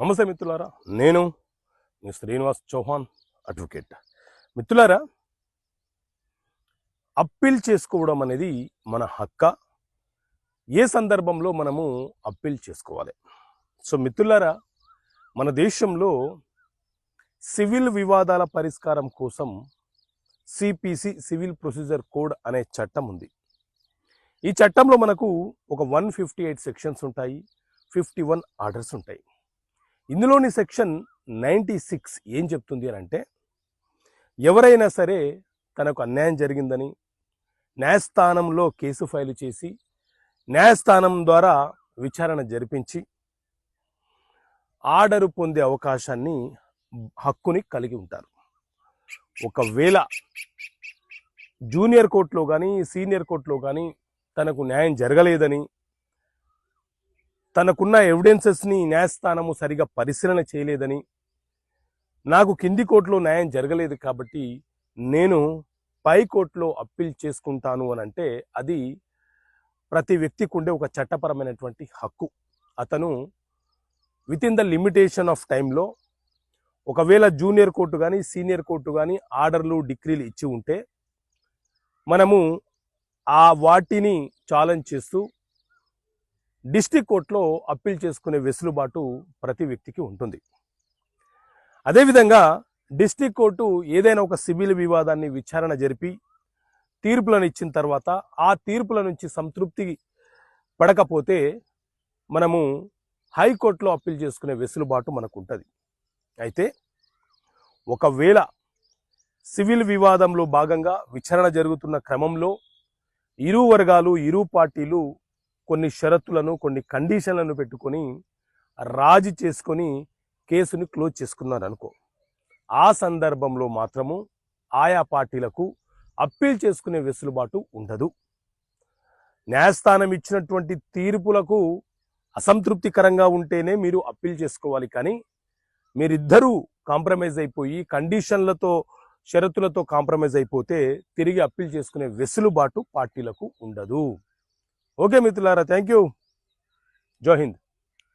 నమస్తే మిత్రులారా, నేను మీ శ్రీనివాస్ చౌహాన్ అడ్వకేట్. మిత్రులారా, అప్పీల్ చేసుకోవడం అనేది మన హక్క. ఏ సందర్భంలో మనము అప్పీల్ చేసుకోవాలి? సో మిత్రులారా, మన దేశంలో సివిల్ వివాదాల పరిష్కారం కోసం సిపిసి, సివిల్ ప్రొసీజర్ కోడ్ అనే చట్టం ఉంది. ఈ చట్టంలో మనకు ఒక 158 సెక్షన్స్ ఉంటాయి, 51 ఆర్డర్స్ ఉంటాయి. ఇందులోని సెక్షన్ 96 ఏం చెప్తుంది అని అంటే, ఎవరైనా సరే తనకు అన్యాయం జరిగిందని న్యాయస్థానంలో కేసు ఫైల్ చేసి న్యాయస్థానం ద్వారా విచారణ జరిపించి ఆర్డరు పొందే అవకాశాన్ని, హక్కుని కలిగి ఉంటారు. ఒకవేళ జూనియర్ కోర్టులో కానీ సీనియర్ కోర్టులో కానీ తనకు న్యాయం జరగలేదని, తనకున్న ఎవిడెన్సెస్ని న్యాయస్థానము సరిగా పరిశీలన చేయలేదని, నాకు కింది కోర్టులో న్యాయం జరగలేదు కాబట్టి నేను పై కోర్టులో అప్పీల్ చేసుకుంటాను అని అంటే, అది ప్రతి వ్యక్తికి ఉండే ఒక చట్టపరమైనటువంటి హక్కు. అతను with in the limitation of టైంలో, ఒకవేళ జూనియర్ కోర్టు కానీ సీనియర్ కోర్టు కానీ ఆర్డర్లు డిక్రీలు ఇచ్చి ఉంటే మనము వాటిని ఛాలెంజ్ చేస్తూ డిస్ట్రిక్ట్ కోర్టులో అప్పీల్ చేసుకునే వెసులుబాటు ప్రతి వ్యక్తికి ఉంటుంది. అదేవిధంగా డిస్ట్రిక్ట్ కోర్టు ఏదైనా ఒక సివిల్ వివాదాన్ని విచారణ జరిపి తీర్పులను ఇచ్చిన తర్వాత ఆ తీర్పుల నుంచి సంతృప్తి పడకపోతే మనము హైకోర్టులో అప్పీల్ చేసుకునే వెసులుబాటు మనకు ఉంటుంది. అయితే ఒకవేళ సివిల్ వివాదంలో భాగంగా విచారణ జరుగుతున్న క్రమంలో ఇరు వర్గాలు, ఇరు పార్టీలు కొన్ని షరతులను, కొన్ని కండిషన్లను పెట్టుకొని రాజీ చేసుకొని కేసుని క్లోజ్ చేసుకున్నారు అనుకో, ఆ సందర్భంలో మాత్రము ఆయా పార్టీలకు అప్పీల్ చేసుకునే వెసులుబాటు ఉండదు. న్యాయస్థానం ఇచ్చినటువంటి తీర్పులకు అసంతృప్తికరంగా ఉంటేనే మీరు అప్పీల్ చేసుకోవాలి. కానీ మీరిద్దరూ కాంప్రమైజ్ అయిపోయి కండిషన్లతో, షరతులతో కాంప్రమైజ్ అయిపోతే తిరిగి అప్పీల్ చేసుకునే వెసులుబాటు పార్టీలకు ఉండదు. ఓకే మిత్రులారా, థ్యాంక్ యూ. జై హింద్.